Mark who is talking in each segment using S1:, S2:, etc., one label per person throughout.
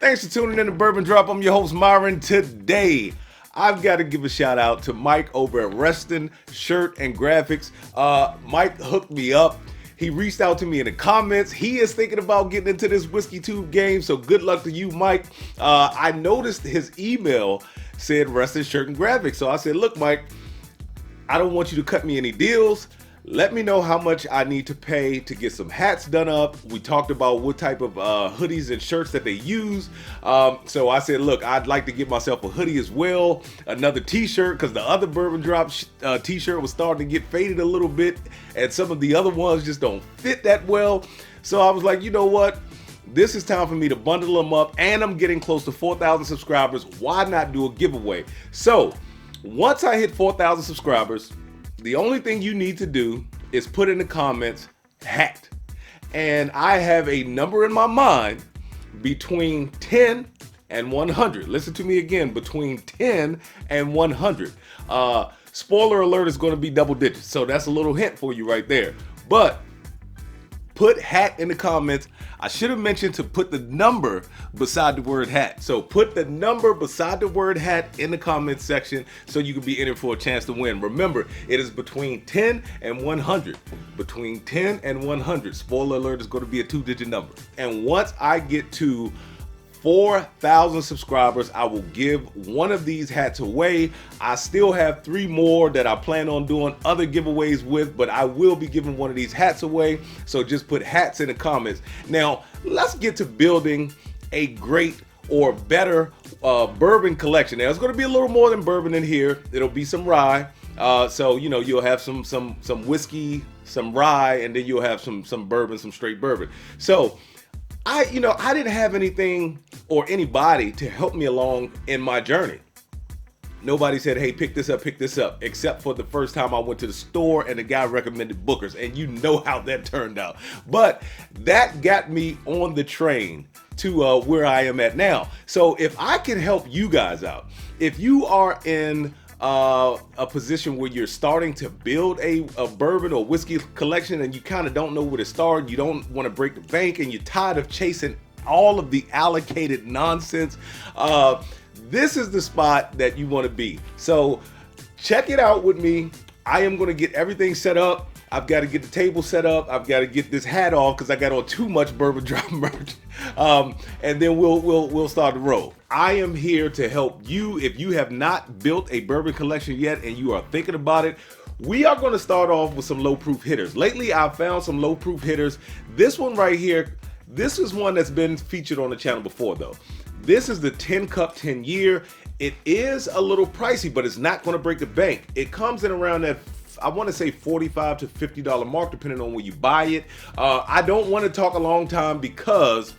S1: Thanks for tuning in to Bourbon Drop. I'm your host, Myron. Today, I've got to give a shout out to Mike over at Reston Shirt and Graphics. Mike hooked me up. He reached out to me in the comments. He is thinking about getting into this whiskey tube game, so good luck to you, Mike. I noticed his email said Reston Shirt and Graphics, so I said, look, Mike, I don't want you to cut me any deals. Let me know how much I need to pay to get some hats done up. We talked about what type of hoodies and shirts that they use. So I said, look, I'd like to get myself a hoodie as well, another t-shirt, because the other Bourbon Drop t-shirt was starting to get faded a little bit, and some of the other ones just don't fit that well. So I was like, you know what? This is time for me to bundle them up, and I'm getting close to 4,000 subscribers. Why not do a giveaway? So once I hit 4,000 subscribers, the only thing you need to do is put in the comments, hat. And I have a number in my mind between 10 and 100. Listen to me again, between 10 and 100. Spoiler alert, is going to be double digits. So that's a little hint for you right there. But put hat in the comments. I should have mentioned to put the number beside the word hat. So put the number beside the word hat in the comments section so you can be in it for a chance to win. Remember, it is between 10 and 100. Between 10 and 100. Spoiler alert, is going to be a 2-digit number. And once I get to 4,000 subscribers, I will give one of these hats away. I still have 3 more that I plan on doing other giveaways with, but I will be giving one of these hats away. So just put hats in the comments. Now, let's get to building a great or better bourbon collection. Now, it's going to be a little more than bourbon in here. It'll be some rye. So, you know, you'll have some whiskey, some rye, and then you'll have some bourbon, some straight bourbon. So I didn't have anything or anybody to help me along in my journey. Nobody said, hey, pick this up, except for the first time I went to the store and the guy recommended Booker's, and you know how that turned out. But that got me on the train to where I am at now. So if I can help you guys out, if you are in a position where you're starting to build a bourbon or whiskey collection and you kind of don't know where to start, you don't want to break the bank, and you're tired of chasing all of the allocated nonsense, this is the spot that you want to be. So check it out with me. I am going to get everything set up. I've got to get the table set up. I've got to get this hat off because I got on too much Bourbon Drop merch. And then we'll start the roll. I am here to help you. If you have not built a bourbon collection yet and you are thinking about it, we are going to start off with some low proof hitters. Lately, I've found some low proof hitters. This one right here, this is one that's been featured on the channel before though. This is the 10 cup 10 year. It is a little pricey, but it's not going to break the bank. It comes in around that, I want to say $45 to $50 mark, depending on where you buy it. I don't want to talk a long time because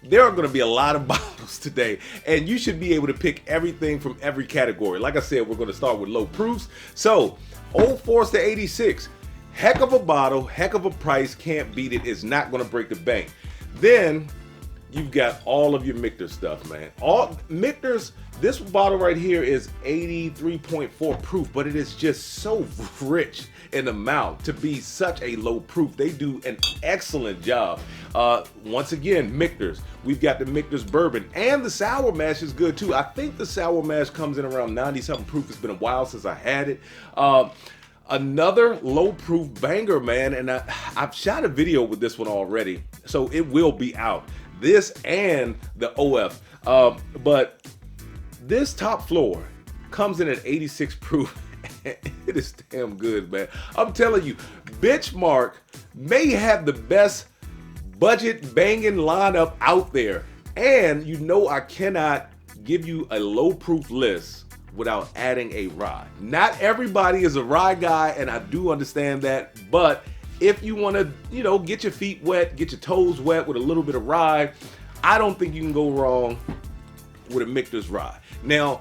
S1: there are going to be a lot of bottles today, and you should be able to pick everything from every category. Like I said, we're going to start with low proofs. So, Old Forester 86, heck of a bottle, heck of a price, can't beat it, is not going to break the bank. Then you've got all of your Michter stuff, man. All Michter's, this bottle right here is 83.4 proof, but it is just so rich in the mouth to be such a low proof. They do an excellent job. Once again, Michter's. We've got the Michter's bourbon, and the sour mash is good too. I think the sour mash comes in around 90 something proof. It's been a while since I had it. Another low proof banger, man, and I've shot a video with this one already, so it will be out. This and the OF, but this top floor comes in at 86 proof. It is damn good, man. I'm telling you, Benchmark may have the best budget banging lineup out there, and you know I cannot give you a low proof list without adding a rye. Not everybody is a rye guy, and I do understand that, but if you want to, get your feet wet, get your toes wet with a little bit of rye, I don't think you can go wrong with a Michter's rye. Now,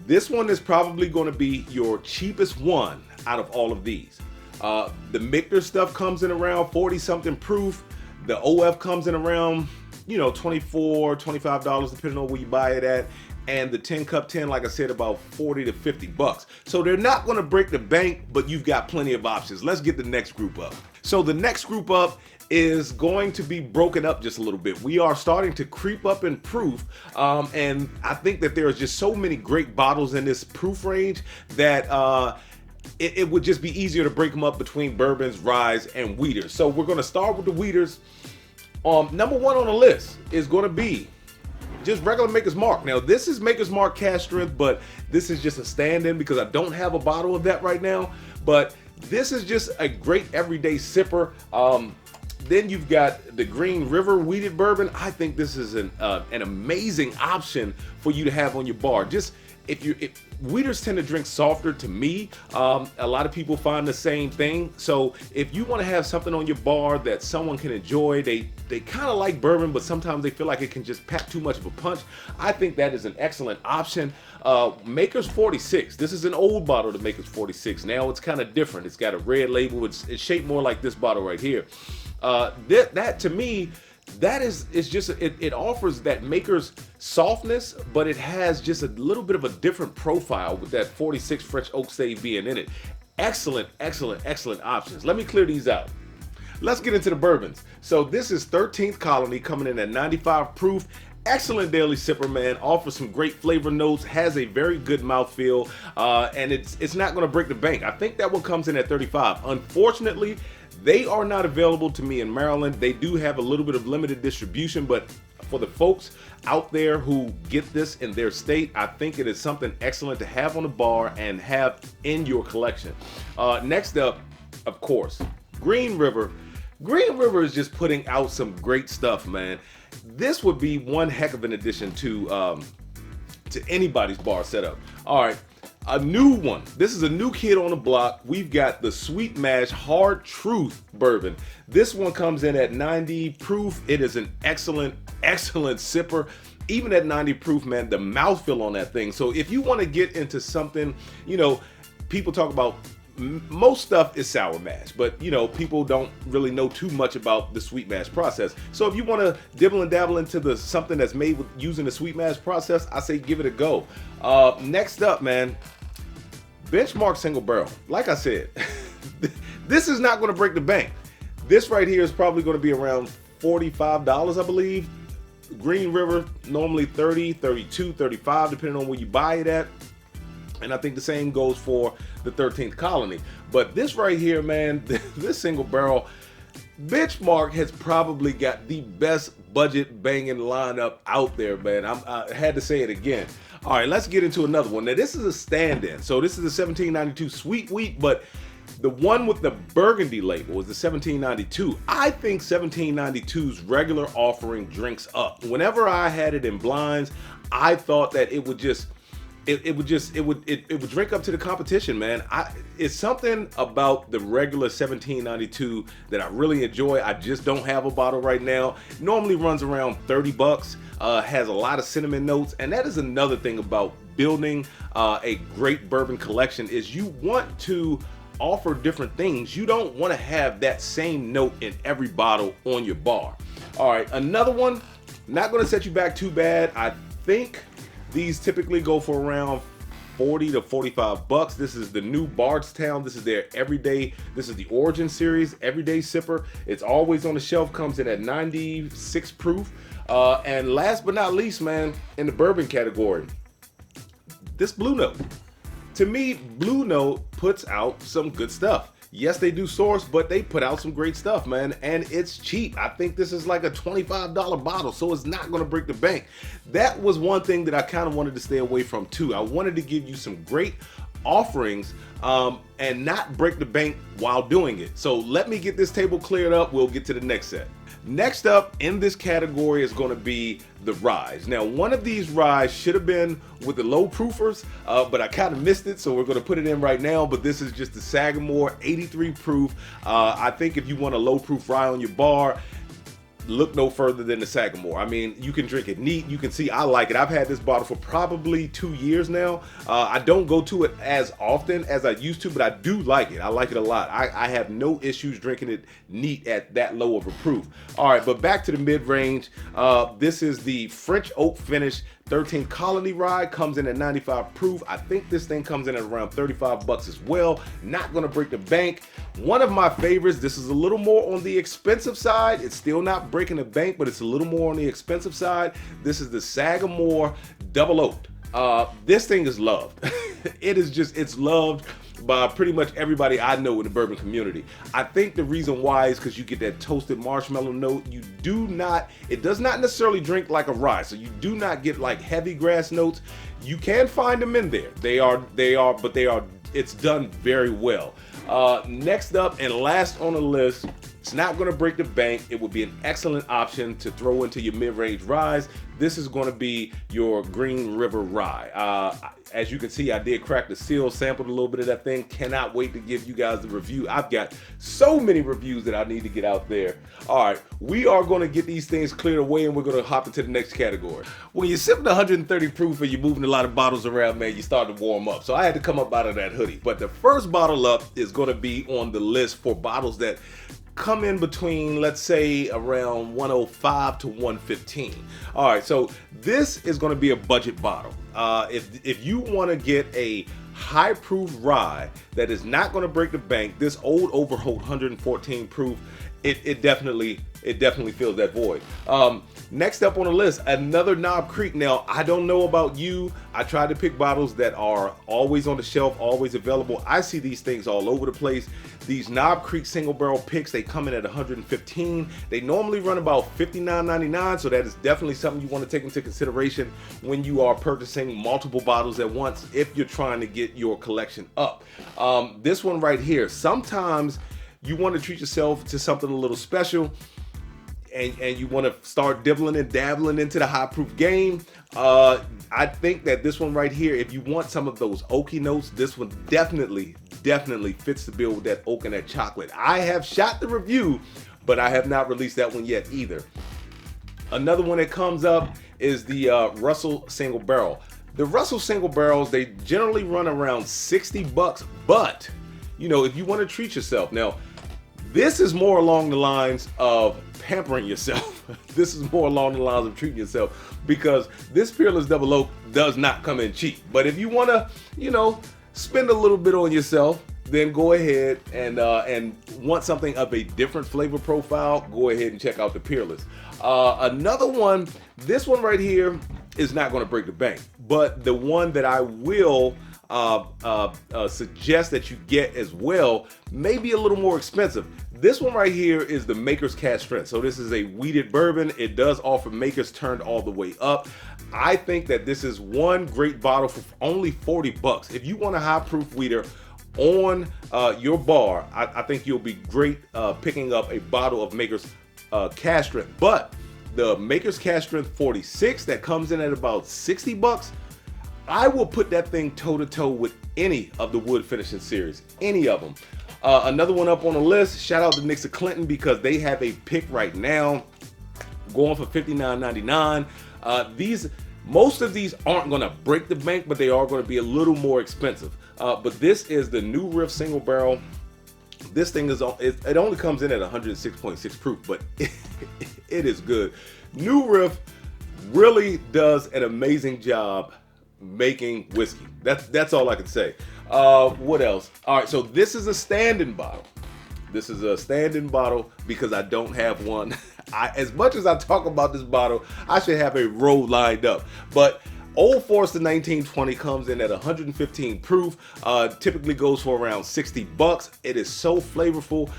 S1: this one is probably going to be your cheapest one out of all of these. The Michter stuff comes in around 40 something proof. The OF comes in around $24, $25 depending on where you buy it at. And the 10 cup 10, like I said, about 40 to 50 bucks. So they're not going to break the bank, but you've got plenty of options. Let's get the next group up. So the next group up is going to be broken up just a little bit. We are starting to creep up in proof, and I think that there are just so many great bottles in this proof range that it would just be easier to break them up between bourbons, ryes, and wheaters. So we're going to start with the wheaters. Number one on the list is going to be just regular Maker's Mark. Now, this is Maker's Mark cask strength, but this is just a stand-in because I don't have a bottle of that right now. But this is just a great everyday sipper. Then you've got the Green River Wheated Bourbon. I think this is an amazing option for you to have on your bar. Just if wheaters tend to drink softer to me, a lot of people find the same thing. So if you want to have something on your bar that someone can enjoy, they kind of like bourbon, but sometimes they feel like it can just pack too much of a punch. I think that is an excellent option. Maker's 46. This is an old bottle to Maker's 46. Now it's kind of different. It's got a red label. It's shaped more like this bottle right here. That to me, that is just it offers that Maker's softness, but it has just a little bit of a different profile with that 46 French oak stave being in it. Excellent options. Let me clear these out. Let's get into the bourbons. So this is 13th Colony coming in at 95 proof. Excellent daily sipper, man. Offers some great flavor notes, has a very good mouthfeel, and it's not going to break the bank. I think that one comes in at 35. Unfortunately, they are not available to me in Maryland. They do have a little bit of limited distribution, but for the folks out there who get this in their state, I think it is something excellent to have on the bar and have in your collection. Next up, of course, Green River. Green River is just putting out some great stuff, man. This would be one heck of an addition to anybody's bar setup. All right. A new one. This is a new kid on the block. We've got the Sweet Mash Hard Truth Bourbon. This one comes in at 90 proof. It is an excellent sipper. Even at 90 proof, man, the mouthfeel on that thing. So if you want to get into something, people talk about most stuff is sour mash, but people don't really know too much about the sweet mash process. So if you want to dibble and dabble into something that's made with using the sweet mash process, I say give it a go. Next up, man, Benchmark Single Barrel. Like I said, this is not going to break the bank. This right here is probably going to be around $45, I believe. Green River normally 30, 32, 35, depending on where you buy it at. And I think the same goes for the 13th Colony. But this right here, man, this single barrel, Benchmark has probably got the best budget banging lineup out there, man. I had to say it again. All right, let's get into another one. Now, this is a stand-in. So this is the 1792 Sweet Wheat, but the one with the burgundy label is the 1792. I think 1792's regular offering drinks up. Whenever I had it in blinds, I thought that it would just it would drink up to the competition, man. It's something about the regular 1792 that I really enjoy. I just don't have a bottle right now. Normally runs around 30 bucks. Has a lot of cinnamon notes, and that is another thing about building a great bourbon collection is you want to offer different things. You don't want to have that same note in every bottle on your bar. All right, another one, not going to set you back too bad. I think these typically go for around 40 to 45 bucks. This is the new Bardstown. This is their everyday, this is the Origin series, everyday sipper. It's always on the shelf, comes in at 96 proof. And last but not least, man, in the bourbon category, this Blue Note. To me, Blue Note puts out some good stuff. Yes, they do source, but they put out some great stuff, man, and it's cheap. I think this is like a $25 bottle, so it's not going to break the bank. That was one thing that I kind of wanted to stay away from too. I wanted to give you some great offerings and not break the bank while doing it. So let me get this table cleared up. We'll get to the next set. Next up in this category is going to be the ryes. Now, one of these ryes should have been with the low proofers, but I kind of missed it, so we're going to put it in right now. But this is just the Sagamore 83 proof. I think if you want a low proof rye on your bar, look no further than the Sagamore. I mean, you can drink it neat. You can see I like it. I've had this bottle for probably 2 years now. I don't go to it as often as I used to, but I do like it. I like it a lot. I have no issues drinking it neat at that low of a proof. All right, but back to the mid-range. This is the French oak finish 13 Colony Rye, comes in at 95 proof. I think this thing comes in at around 35 bucks as well. Not gonna break the bank. One of my favorites, this is a little more on the expensive side. It's still not breaking the bank, but it's a little more on the expensive side. This is the Sagamore Double Oaked. This thing is loved. It's loved by pretty much everybody I know in the bourbon community. I think the reason why is because you get that toasted marshmallow note. It does not necessarily drink like a rye, so you do not get like heavy grass notes. You can find them in there. It's done very well. Next up and last on the list, it's not going to break the bank. It would be an excellent option to throw into your mid-range ryes. This is going to be your Green River Rye. As you can see, I did crack the seal, sampled a little bit of that thing. Cannot wait to give you guys the review. I've got so many reviews that I need to get out there. All right, we are going to get these things cleared away and we're going to hop into the next category. When you're sipping 130 proof and you're moving a lot of bottles around, man, you start to warm up. So I had to come up out of that hoodie. But the first bottle up is going to be on the list for bottles that come in between, let's say, around 105 to 115. All right, so this is going to be a budget bottle. If you want to get a high proof rye that is not going to break the bank, this Old Overholt 114 proof, it definitely fills that void. Next up on the list, another Knob Creek. Now, I don't know about you. I try to pick bottles that are always on the shelf, always available. I see these things all over the place. These Knob Creek single barrel picks, they come in at 115. They normally run about $59.99, so that is definitely something you want to take into consideration when you are purchasing multiple bottles at once if you're trying to get your collection up. This one right here, sometimes you want to treat yourself to something a little special, and you want to start dibbling and dabbling into the high proof game. I think that this one right here, if you want some of those oaky notes, this one definitely fits the bill with that oak and that chocolate. I have shot the review, but I have not released that one yet either. Another one that comes up is the Russell Single Barrel. The Russell Single Barrels, they generally run around 60 bucks, but you know, if you want to treat yourself. Now, this is more along the lines of pampering yourself. This is more along the lines of treating yourself, because this Peerless Double Oak does not come in cheap. But if you want to, you know, spend a little bit on yourself, then go ahead and want something of a different flavor profile, go ahead and check out the Peerless. Another one, this one right here is not going to break the bank, but the one that I will suggest that you get as well may be a little more expensive. This one right here is the Maker's Cask Strength. So this is a wheated bourbon. It does offer Maker's turned all the way up. I think that this is one great bottle for only 40 bucks. If you want a high proof wheater on your bar, I think you'll be great picking up a bottle of Maker's Cask Strength. But the Maker's Cask Strength 46 that comes in at about 60 bucks, I will put that thing toe to toe with any of the wood finishing series, any of them. Another one up on the list, shout out to Nixon Clinton, because they have a pick right now going for $59.99. Most of these aren't going to break the bank, but they are going to be a little more expensive. But this is the New Riff Single Barrel. This thing it only comes in at 106.6 proof, but it is good. New Riff really does an amazing job making whiskey. That's all I can say. What else? All right, so this is a stand-in bottle. This is a stand-in bottle because I don't have one. As much as I talk about this bottle, I should have a row lined up. But Old Forester 1920 comes in at 115 proof. Typically goes for around 60 bucks. It is so flavorful.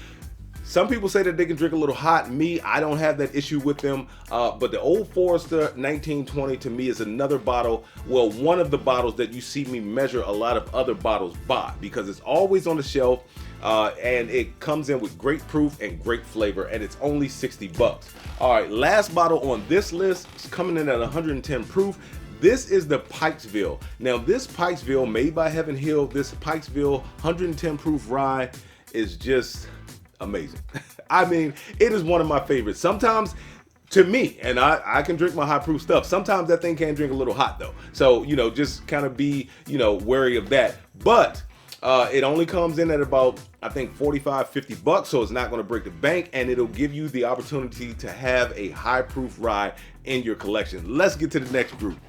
S1: Some people say that they can drink a little hot. Me, I don't have that issue with them. But the Old Forester 1920 to me is another bottle, well, one of the bottles that you see me measure a lot of other bottles by, because it's always on the shelf and it comes in with great proof and great flavor, and it's only 60 bucks. All right, last bottle on this list is coming in at 110 proof. This is the Pikesville. Now, this Pikesville, made by Heaven Hill, this Pikesville 110 proof rye is just amazing. I mean, it is one of my favorites. Sometimes, to me, and I can drink my high proof stuff. Sometimes that thing can drink a little hot though. So, just kind of be, wary of that. But it only comes in at about, I think, 45, 50 bucks. So it's not going to break the bank, and it'll give you the opportunity to have a high proof rye in your collection. Let's get to the next group.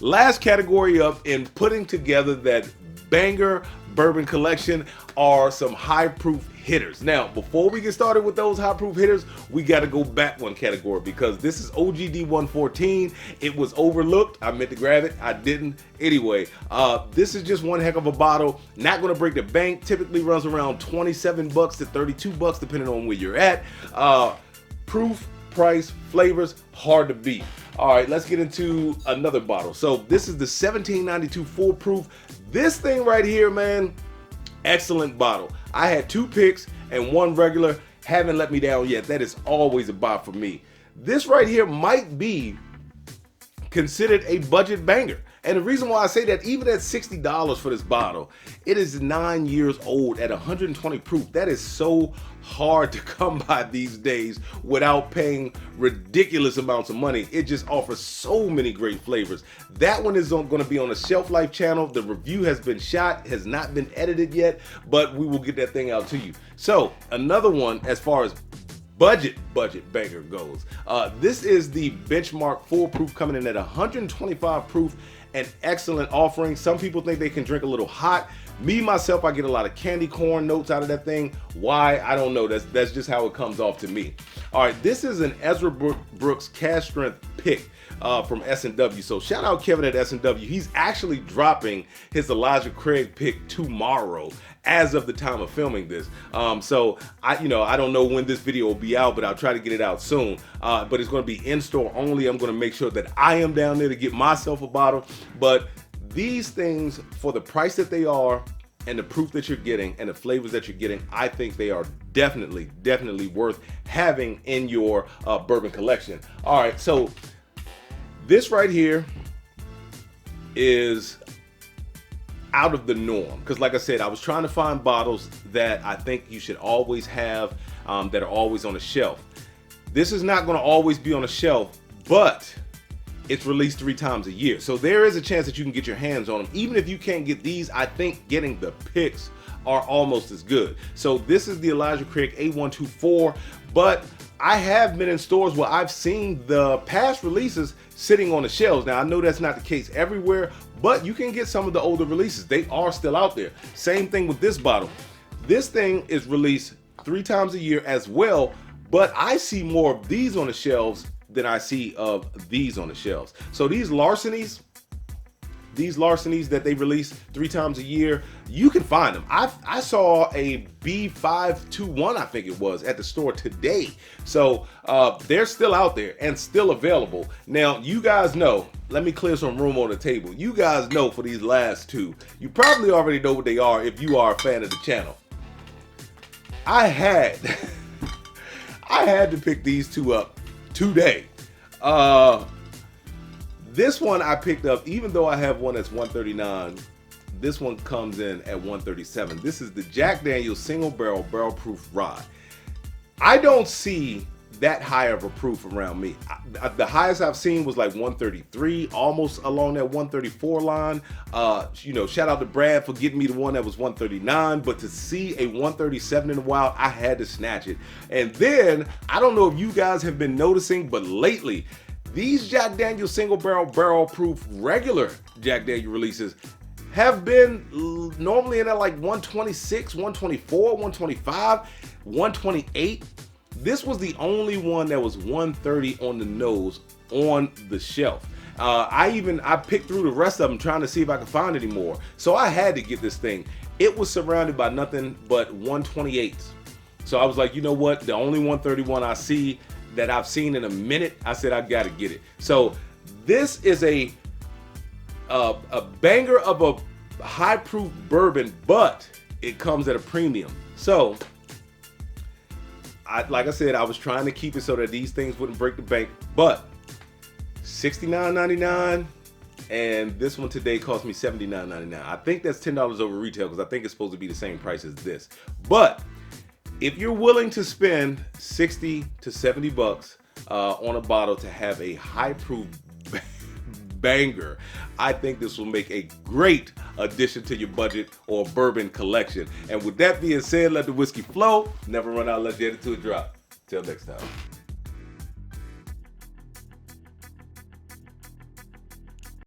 S1: Last category up in putting together that banger bourbon collection are some high proof hitters. Now, before we get started with those high proof hitters, we got to go back one category because this is OGD 114. It was overlooked. I meant to grab it. I didn't. Anyway, this is just one heck of a bottle. Not going to break the bank. Typically runs around 27 bucks to 32 bucks depending on where you're at. Proof, price, flavors, hard to beat. All right, let's get into another bottle. So this is the 1792 full proof. This thing right here, man, excellent bottle. I had 2 picks and 1 regular. Haven't let me down yet. That is always a buy for me. This right here might be considered a budget banger. And the reason why I say that, even at $60 for this bottle, it is 9 years old at 120 proof. That is so hard to come by these days without paying ridiculous amounts of money. It just offers so many great flavors. That one is going to be on the Shelf Life channel. The review has been shot, has not been edited yet, but we will get that thing out to you. So another one as far as budget banger goes. This is the Benchmark full proof coming in at 125 proof. An excellent offering. Some people think they can drink a little hot. Me, myself, I get a lot of candy corn notes out of that thing. Why? I don't know. That's just how it comes off to me. All right, this is an Ezra Brooks Cash Strength pick from S&W. So shout out Kevin at S&W. He's actually dropping his Elijah Craig pick tomorrow as of the time of filming this. So I don't know when this video will be out, but I'll try to get it out soon. But it's going to be in store only. I'm going to make sure that I am down there to get myself a bottle. But these things, for the price that they are and the proof that you're getting and the flavors that you're getting, I think they are definitely worth having in your bourbon collection. All right, so this right here is out of the norm because, like I said, I was trying to find bottles that I think you should always have, that are always on the shelf. This is not going to always be on the shelf, but it's released 3 times a year, so there is a chance that you can get your hands on them. Even if you can't get these, I think getting the picks are almost as good. So this is the Elijah Craig A124, but I have been in stores where I've seen the past releases sitting on the shelves. Now, I know that's not the case everywhere, but you can get some of the older releases. They are still out there. Same thing with this bottle. This thing is released 3 times a year as well, but I see more of these on the shelves than I see of these on the shelves. So these larcenies that they release 3 times a year, you can find them. I saw a B521, I think it was, at the store today. So they're still out there and still available. Now, you guys know, let me clear some room on the table. You guys know for these last 2, you probably already know what they are if you are a fan of the channel. I had to pick these 2 up today. This one I picked up, even though I have one that's 139, this one comes in at 137. This is the Jack Daniel's Single Barrel Proof Rye. I don't see that high of a proof around me. The highest I've seen was like 133, almost along that 134 line. Shout out to Brad for getting me the one that was 139, but to see a 137 in a while, I had to snatch it. And then, I don't know if you guys have been noticing, but lately, these Jack Daniel's Single Barrel Proof regular Jack Daniel releases have been normally in at like 126, 124, 125, 128. This was the only one that was 130 on the nose on the shelf. I picked through the rest of them trying to see if I could find any more. So I had to get this thing. It was surrounded by nothing but 128s. So I was like, you know what? The only 131 I see that I've seen in a minute, I said I gotta get it. So this is a banger of a high proof bourbon, but it comes at a premium. So like I said, I was trying to keep it so that these things wouldn't break the bank, but $69.99, and this one today cost me $79.99. I think that's $10 over retail because I think it's supposed to be the same price as this. But If you're willing to spend 60 to 70 bucks on a bottle to have a high proof banger, I think this will make a great addition to your budget or bourbon collection. And with that being said, let the whiskey flow. Never run out, let's get it to a drop. Till next time.